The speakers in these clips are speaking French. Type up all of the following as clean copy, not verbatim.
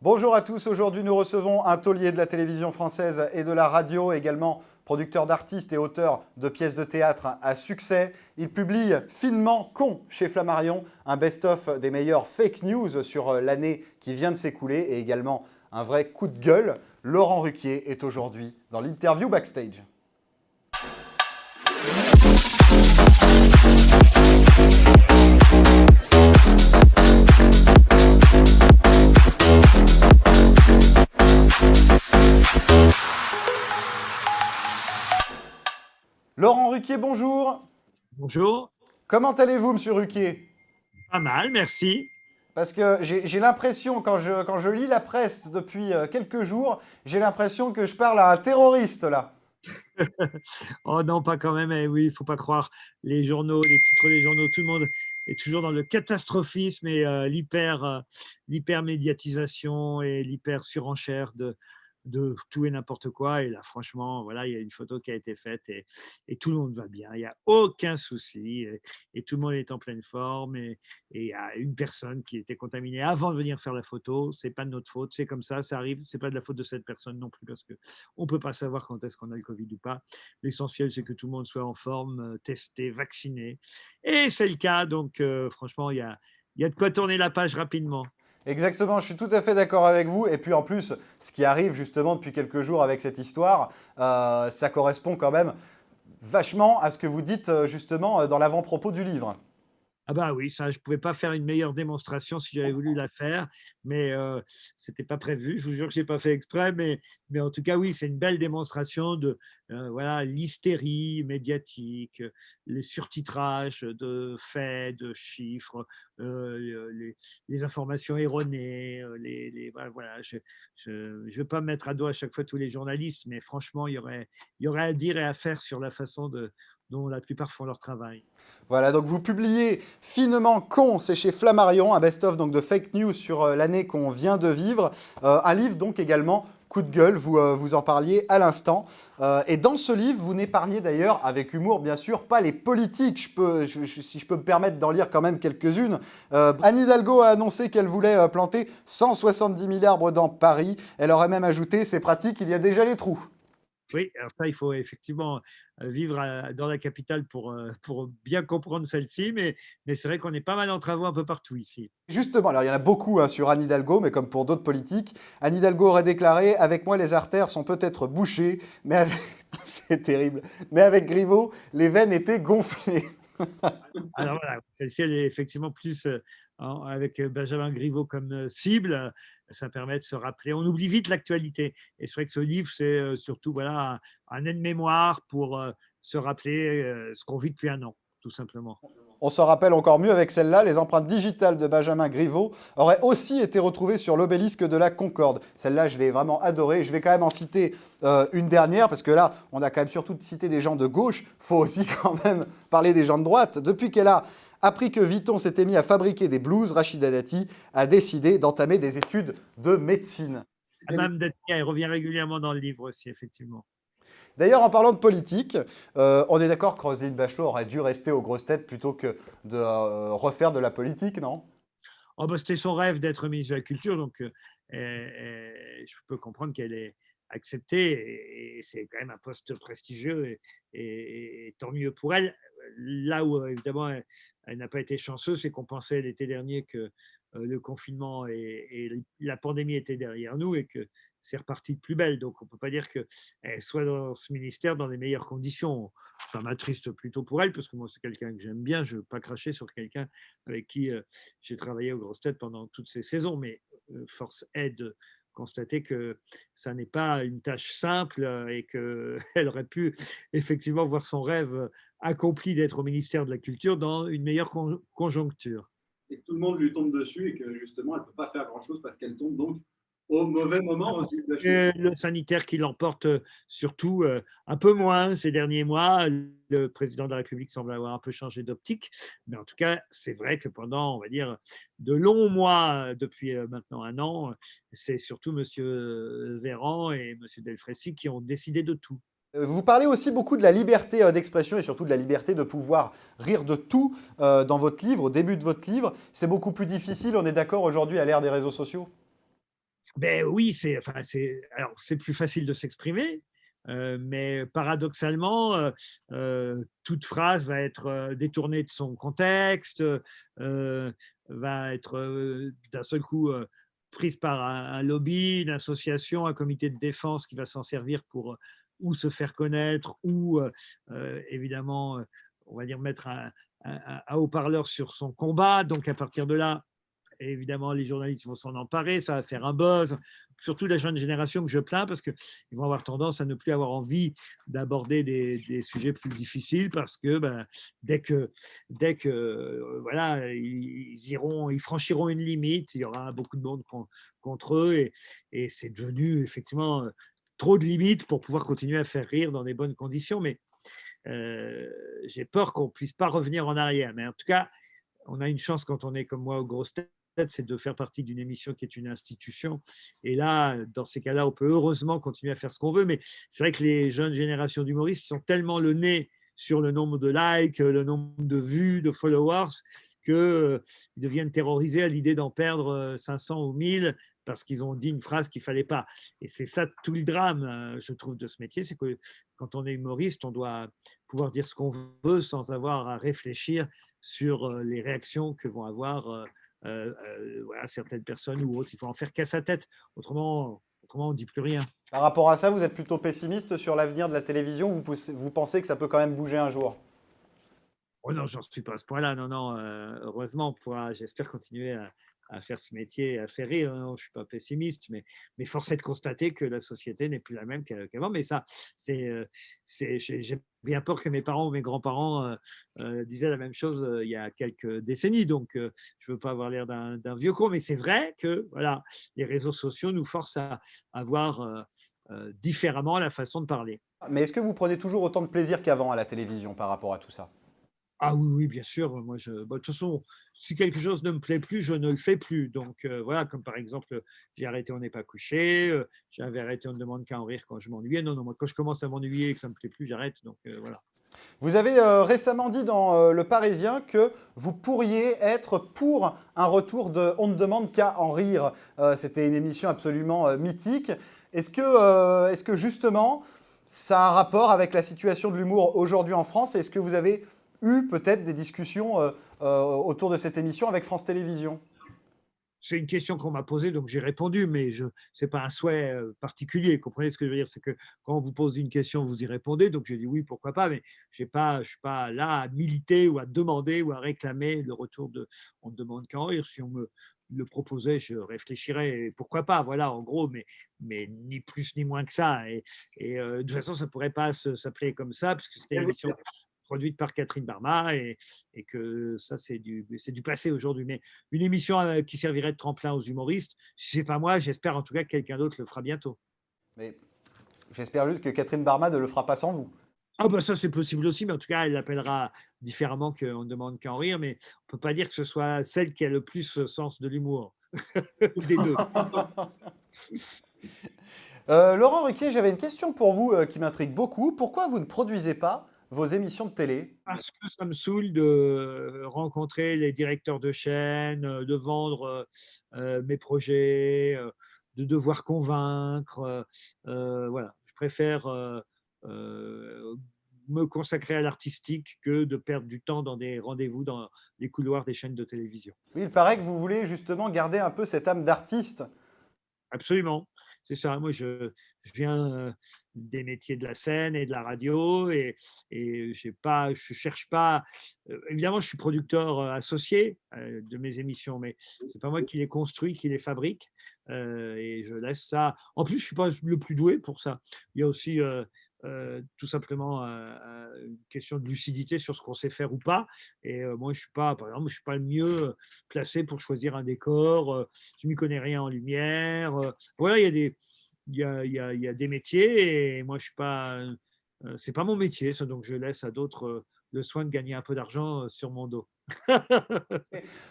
Bonjour à tous, aujourd'hui nous recevons un taulier de la télévision française et de la radio, également producteur d'artistes et auteur de pièces de théâtre à succès. Il publie Finement Con chez Flammarion, un best-of des meilleures fake news sur l'année qui vient de s'écouler et également un vrai coup de gueule. Laurent Ruquier est aujourd'hui dans l'interview backstage. Laurent Ruquier, bonjour. Bonjour. Comment allez-vous, monsieur Ruquier? Pas mal, merci. Parce que j'ai l'impression, quand je lis la presse depuis quelques jours, j'ai l'impression que je parle à un terroriste, là. Oh non, pas quand même. Eh oui, il faut pas croire. Les journaux, les titres des journaux, tout le monde est toujours dans le catastrophisme et l'hyper-médiatisation et l'hyper-surenchère de tout et n'importe quoi. Et là, franchement, voilà, il y a une photo qui a été faite et tout le monde va bien. Il n'y a aucun souci et tout le monde est en pleine forme. Et il y a une personne qui était contaminée avant de venir faire la photo. C'est pas de notre faute. C'est comme ça arrive. C'est pas de la faute de cette personne non plus parce que on peut pas savoir quand est-ce qu'on a le Covid ou pas. L'essentiel, c'est que tout le monde soit en forme, testé, vacciné. Et c'est le cas. Donc, franchement, il y a de quoi tourner la page rapidement. Exactement, je suis tout à fait d'accord avec vous. Et puis en plus, ce qui arrive justement depuis quelques jours avec cette histoire, ça correspond quand même vachement à ce que vous dites justement dans l'avant-propos du livre. Ah bah oui, ça, je pouvais pas faire une meilleure démonstration si j'avais voulu la faire, mais c'était pas prévu. Je vous jure que j'ai pas fait exprès, mais en tout cas, oui, c'est une belle démonstration de voilà l'hystérie médiatique, les surtitrages de faits, de chiffres, les informations erronées, voilà. Je veux pas mettre à dos à chaque fois tous les journalistes, mais franchement, il y aurait à dire et à faire sur la façon dont la plupart font leur travail. Voilà, donc vous publiez Finement Con, c'est chez Flammarion, un best-of donc de fake news sur l'année qu'on vient de vivre. Un livre donc également coup de gueule, vous en parliez à l'instant. Et dans ce livre, vous n'épargnez d'ailleurs, avec humour bien sûr, pas les politiques. Si je peux me permettre d'en lire quand même quelques-unes. Anne Hidalgo a annoncé qu'elle voulait planter 170 000 arbres dans Paris. Elle aurait même ajouté, c'est pratique, il y a déjà les trous. Oui, alors ça, il faut effectivement vivre dans la capitale pour bien comprendre celle-ci, mais c'est vrai qu'on est pas mal en travaux un peu partout ici. Justement, alors il y en a beaucoup sur Anne Hidalgo, mais comme pour d'autres politiques, Anne Hidalgo aurait déclaré: avec moi, les artères sont peut-être bouchées, mais avec... c'est terrible. Mais avec Griveaux, les veines étaient gonflées. Alors voilà, celle-ci, elle est effectivement plus avec Benjamin Griveaux comme cible. Ça permet de se rappeler. On oublie vite l'actualité. Et c'est vrai que ce livre, c'est surtout voilà, un aide-mémoire pour se rappeler ce qu'on vit depuis un an, tout simplement. On s'en rappelle encore mieux avec celle-là. Les empreintes digitales de Benjamin Griveaux auraient aussi été retrouvées sur l'obélisque de la Concorde. Celle-là, je l'ai vraiment adorée. Je vais quand même en citer une dernière, parce que là, on a quand même surtout cité des gens de gauche. Il faut aussi quand même parler des gens de droite. Depuis qu'elle a appris que Vuitton s'était mis à fabriquer des blouses, Rachida Dati a décidé d'entamer des études de médecine. Mme Dati, elle revient régulièrement dans le livre aussi, effectivement. D'ailleurs, en parlant de politique, on est d'accord que Roselyne Bachelot aurait dû rester aux grosses têtes plutôt que de refaire de la politique, non? Oh bah, c'était son rêve d'être ministre de la Culture, donc je peux comprendre qu'elle ait accepté, et c'est quand même un poste prestigieux, et tant mieux pour elle. Là où évidemment elle n'a pas été chanceuse, c'est qu'on pensait l'été dernier que le confinement et la pandémie étaient derrière nous et que c'est reparti de plus belle. Donc on ne peut pas dire qu'elle soit dans ce ministère dans les meilleures conditions. Ça m'attriste plutôt pour elle, parce que moi c'est quelqu'un que j'aime bien, je ne veux pas cracher sur quelqu'un avec qui j'ai travaillé aux grosses têtes pendant toutes ces saisons, mais force est de constater que ça n'est pas une tâche simple et qu'elle aurait pu effectivement voir son rêve accompli d'être au ministère de la Culture dans une meilleure conjoncture. Et que tout le monde lui tombe dessus et que justement, elle ne peut pas faire grand-chose parce qu'elle tombe donc au mauvais moment. Le sanitaire qui l'emporte surtout un peu moins ces derniers mois. Le président de la République semble avoir un peu changé d'optique. Mais en tout cas, c'est vrai que pendant, on va dire, de longs mois, depuis maintenant un an, c'est surtout M. Véran et M. Delfraissy qui ont décidé de tout. Vous parlez aussi beaucoup de la liberté d'expression et surtout de la liberté de pouvoir rire de tout dans votre livre, au début de votre livre. C'est beaucoup plus difficile, on est d'accord aujourd'hui à l'ère des réseaux sociaux? Ben oui, alors c'est plus facile de s'exprimer, mais paradoxalement, toute phrase va être détournée de son contexte, va être d'un seul coup prise par un lobby, une association, un comité de défense qui va s'en servir pour ou se faire connaître ou évidemment, on va dire mettre un haut-parleur sur son combat. Donc à partir de là, et évidemment, les journalistes vont s'en emparer, ça va faire un buzz, surtout la jeune génération que je plains parce qu'ils vont avoir tendance à ne plus avoir envie d'aborder des sujets plus difficiles parce que dès que voilà, ils franchiront une limite, il y aura beaucoup de monde contre eux et c'est devenu effectivement trop de limites pour pouvoir continuer à faire rire dans des bonnes conditions. Mais j'ai peur qu'on ne puisse pas revenir en arrière. Mais en tout cas, on a une chance quand on est comme moi aux grosses têtes, c'est de faire partie d'une émission qui est une institution. Et là, dans ces cas-là, on peut heureusement continuer à faire ce qu'on veut. Mais c'est vrai que les jeunes générations d'humoristes sont tellement le nez sur le nombre de likes, le nombre de vues, de followers, qu'ils deviennent terrorisés à l'idée d'en perdre 500 ou 1000 parce qu'ils ont dit une phrase qu'il ne fallait pas. Et c'est ça tout le drame, je trouve, de ce métier, c'est que quand on est humoriste, on doit pouvoir dire ce qu'on veut sans avoir à réfléchir sur les réactions que vont avoir voilà, certaines personnes ou autres. Il faut en faire qu'à sa tête. Autrement, on ne dit plus rien. Par rapport à ça, vous êtes plutôt pessimiste sur l'avenir de la télévision ou vous pensez que ça peut quand même bouger un jour? Oh non, j'en suis pas à ce point-là. Non, non. Heureusement, j'espère continuer à faire ce métier, à faire rire. Non, je ne suis pas pessimiste, mais force est de constater que la société n'est plus la même qu'avant. Mais ça, j'ai bien peur que mes parents ou mes grands-parents disaient la même chose il y a quelques décennies. Donc, je ne veux pas avoir l'air d'un vieux con, mais c'est vrai que voilà, les réseaux sociaux nous forcent à voir différemment la façon de parler. Mais est-ce que vous prenez toujours autant de plaisir qu'avant à la télévision par rapport à tout ça? Ah oui, oui, bien sûr. Moi, de toute façon, si quelque chose ne me plaît plus, je ne le fais plus. Donc voilà, comme par exemple, j'ai arrêté On n'est pas couché, j'avais arrêté On ne demande qu'à en rire quand je m'ennuyais. Non, non, moi, quand je commence à m'ennuyer et que ça ne me plaît plus, j'arrête. Donc voilà. Vous avez récemment dit dans Le Parisien que vous pourriez être pour un retour de On ne demande qu'à en rire. C'était une émission absolument mythique. Est-ce que justement, ça a un rapport avec la situation de l'humour aujourd'hui en France? Est-ce que vous avez eu peut-être des discussions autour de cette émission avec France Télévisions? C'est une question qu'on m'a posée, donc j'ai répondu, mais ce n'est pas un souhait particulier. Comprenez ce que je veux dire? C'est que quand on vous pose une question, vous y répondez. Donc j'ai dit oui, pourquoi pas, mais je ne suis pas là à militer ou à demander ou à réclamer le retour de On ne demande qu'à en rire. Si on me le proposait, je réfléchirais. Pourquoi pas, voilà, en gros, mais ni plus ni moins que ça. De toute façon, ça ne pourrait pas s'appeler comme ça, puisque c'était une émission produite par Catherine Barma et que ça, c'est du passé aujourd'hui. Mais une émission qui servirait de tremplin aux humoristes, si ce n'est pas moi, j'espère en tout cas que quelqu'un d'autre le fera bientôt. Mais j'espère juste que Catherine Barma ne le fera pas sans vous. Ah bah ça, c'est possible aussi, mais en tout cas, elle l'appellera différemment qu'on ne demande qu'à en rire, mais on ne peut pas dire que ce soit celle qui a le plus sens de l'humour. Des deux. Laurent Ruquier, j'avais une question pour vous qui m'intrigue beaucoup. Pourquoi vous ne produisez pas vos émissions de télé? Parce que ça me saoule de rencontrer les directeurs de chaîne, de vendre mes projets, de devoir convaincre. Voilà, je préfère me consacrer à l'artistique que de perdre du temps dans des rendez-vous dans les couloirs des chaînes de télévision. Oui, il paraît que vous voulez justement garder un peu cette âme d'artiste. Absolument, c'est ça. Moi, je viens des métiers de la scène et de la radio et je cherche pas. Évidemment, je suis producteur associé de mes émissions, mais c'est pas moi qui les construis, qui les fabrique. Et je laisse ça. En plus, je suis pas le plus doué pour ça. Il y a aussi tout simplement une question de lucidité sur ce qu'on sait faire ou pas. Et moi, je suis pas, par exemple, je suis pas le mieux placé pour choisir un décor. Je m'y connais rien en lumière. Voilà, il y a des il y a des métiers et moi je suis pas c'est pas mon métier ça, donc je laisse à d'autres le soin de gagner un peu d'argent sur mon dos.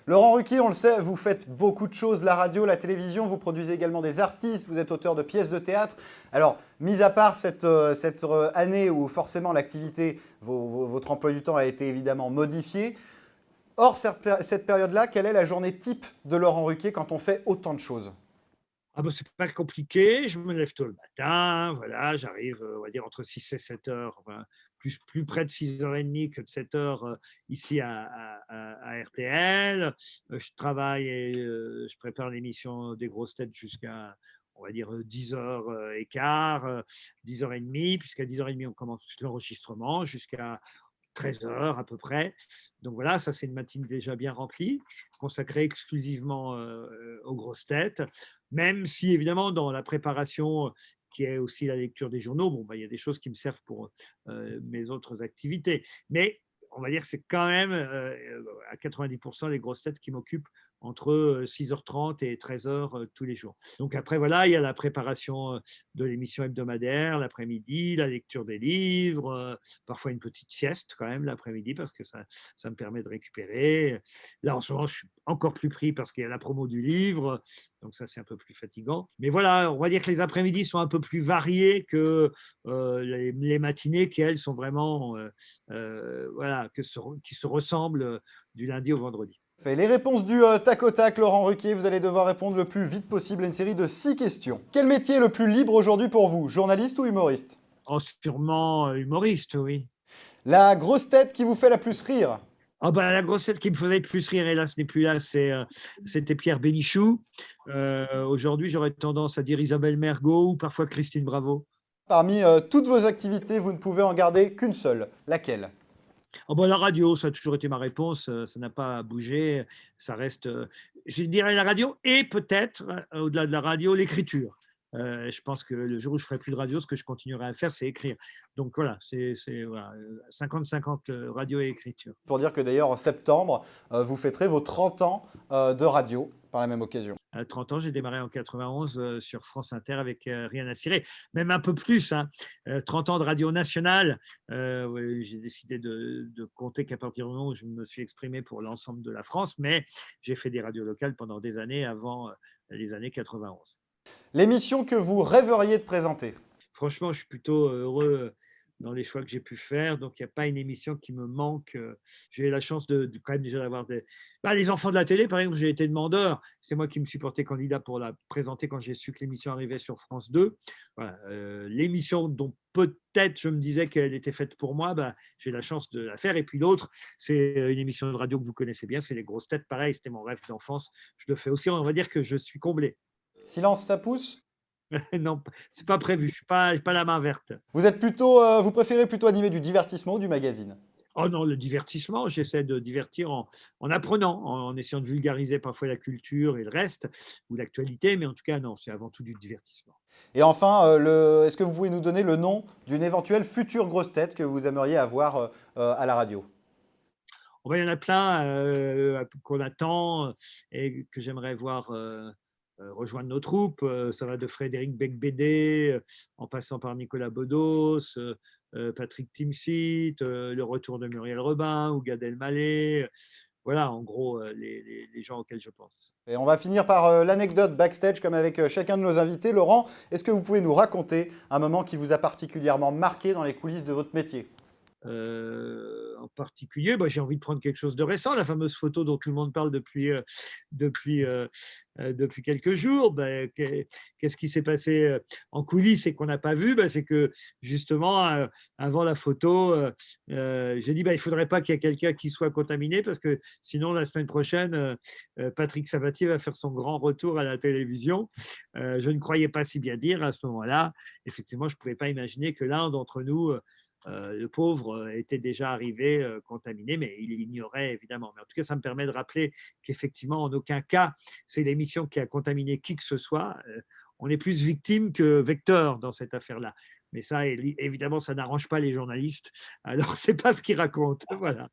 Laurent Ruquier, on le sait, vous faites beaucoup de choses, la radio, la télévision, vous produisez également des artistes, vous êtes auteur de pièces de théâtre. Alors, mis à part cette année où forcément l'activité, votre emploi du temps a été évidemment modifié, hors cette période-là, quelle est la journée type de Laurent Ruquier quand on fait autant de choses? Ah bah, c'est pas compliqué, je me lève tôt le matin, voilà, j'arrive, on va dire entre 6 et 7h, enfin, plus près de 6h30 que de 7h, ici à RTL. Je travaille et je prépare l'émission des grosses têtes jusqu'à, on va dire, 10h15, 10h30, puisqu'à 10h30 on commence l'enregistrement jusqu'à 13h à peu près. Donc voilà, ça c'est une matinée déjà bien remplie, consacrée exclusivement aux grosses têtes, même si évidemment dans la préparation qui est aussi la lecture des journaux, bon, bah, il y a des choses qui me servent pour mes autres activités. Mais on va dire que c'est quand même à 90% les grosses têtes qui m'occupent entre 6h30 et 13h tous les jours. Donc après, voilà, il y a la préparation de l'émission hebdomadaire l'après-midi, la lecture des livres, parfois une petite sieste quand même l'après-midi parce que ça me permet de récupérer. Là, en ce moment, je suis encore plus pris parce qu'il y a la promo du livre, donc ça, c'est un peu plus fatigant. Mais voilà, on va dire que les après-midi sont un peu plus variés que les matinées qui, elles, sont vraiment, voilà, qui se ressemblent du lundi au vendredi. Les réponses du tac au tac, Laurent Ruquier, vous allez devoir répondre le plus vite possible à une série de 6 questions. Quel métier est le plus libre aujourd'hui pour vous, journaliste ou humoriste? Oh, sûrement humoriste, oui. La grosse tête qui vous fait la plus rire? Oh bah, la grosse tête qui me faisait le plus rire, hélas, n'est plus là, c'était Pierre Bénichou. Aujourd'hui, j'aurais tendance à dire Isabelle Mergo ou parfois Christine Bravo. Parmi toutes vos activités, vous ne pouvez en garder qu'une seule. Laquelle? Oh bah, la radio, ça a toujours été ma réponse, ça n'a pas bougé, ça reste, je dirais la radio et peut-être, au-delà de la radio, l'écriture. Je pense que le jour où je ferai plus de radio, ce que je continuerai à faire, c'est écrire. Donc voilà, c'est voilà, 50-50 radio et écriture. Pour dire que d'ailleurs, en septembre, vous fêterez vos 30 ans de radio par la même occasion. À 30 ans, j'ai démarré en 91 sur France Inter avec Rien à cirer, même un peu plus, hein. 30 ans de radio nationale. Ouais, j'ai décidé de compter qu'à partir du moment où je me suis exprimé pour l'ensemble de la France, mais j'ai fait des radios locales pendant des années avant les années 91. L'émission que vous rêveriez de présenter? Franchement, je suis plutôt heureux dans les choix que j'ai pu faire. Donc, il n'y a pas une émission qui me manque. J'ai eu la chance quand même déjà d'avoir les enfants de la télé, par exemple, j'ai été demandeur. C'est moi qui me suis porté candidat pour la présenter quand j'ai su que l'émission arrivait sur France 2. Voilà, l'émission dont peut-être je me disais qu'elle était faite pour moi, j'ai la chance de la faire. Et puis l'autre, c'est une émission de radio que vous connaissez bien, c'est Les Grosses Têtes. Pareil, c'était mon rêve d'enfance. Je le fais aussi. On va dire que je suis comblé. Silence, ça pousse? Non, c'est pas prévu. Je suis pas la main verte. Vous êtes plutôt, vous préférez plutôt animer du divertissement ou du magazine? Oh non, le divertissement, j'essaie de divertir en apprenant, en essayant de vulgariser parfois la culture et le reste, ou l'actualité, mais en tout cas, non, c'est avant tout du divertissement. Et enfin, est-ce que vous pouvez nous donner le nom d'une éventuelle future grosse tête que vous aimeriez avoir à la radio? Oh ben, il y en a plein qu'on attend et que j'aimerais voir rejoindre nos troupes. Ça va de Frédéric Becbédé, en passant par Nicolas Bedos, Patrick Timsit, le retour de Muriel Robin ou Gad Elmaleh. Voilà, en gros, les gens auxquels je pense. Et on va finir par l'anecdote backstage, comme avec chacun de nos invités. Laurent, est-ce que vous pouvez nous raconter un moment qui vous a particulièrement marqué dans les coulisses de votre métier? En particulier, j'ai envie de prendre quelque chose de récent, la fameuse photo dont tout le monde parle depuis quelques jours. Qu'est-ce qui s'est passé en coulisses et qu'on n'a pas vu? C'est que justement, avant la photo, j'ai dit il ne faudrait pas qu'il y ait quelqu'un qui soit contaminé parce que sinon, la semaine prochaine, Patrick Sabatier va faire son grand retour à la télévision. Je ne croyais pas si bien dire à ce moment-là. Effectivement, je ne pouvais pas imaginer que l'un d'entre nous, le pauvre, était déjà arrivé contaminé, mais il l'ignorait évidemment. Mais en tout cas, ça me permet de rappeler qu'effectivement, en aucun cas, c'est l'émission qui a contaminé qui que ce soit. On est plus victime que vecteur dans cette affaire-là. Mais ça, évidemment, ça n'arrange pas les journalistes. Alors, c'est pas ce qu'ils racontent. Voilà.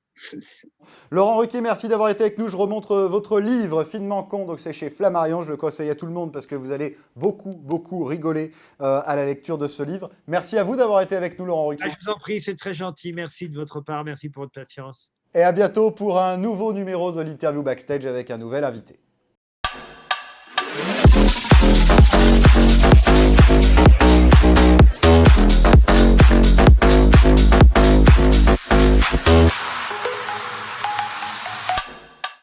Laurent Ruquier, merci d'avoir été avec nous. Je remontre votre livre Finement con, donc c'est chez Flammarion. Je le conseille à tout le monde parce que vous allez beaucoup rigoler à la lecture de ce livre. Merci à vous d'avoir été avec nous, Laurent Ruquier. Je vous en prie, c'est très gentil. Merci de votre part. Merci pour votre patience. Et à bientôt pour un nouveau numéro de l'interview backstage avec un nouvel invité.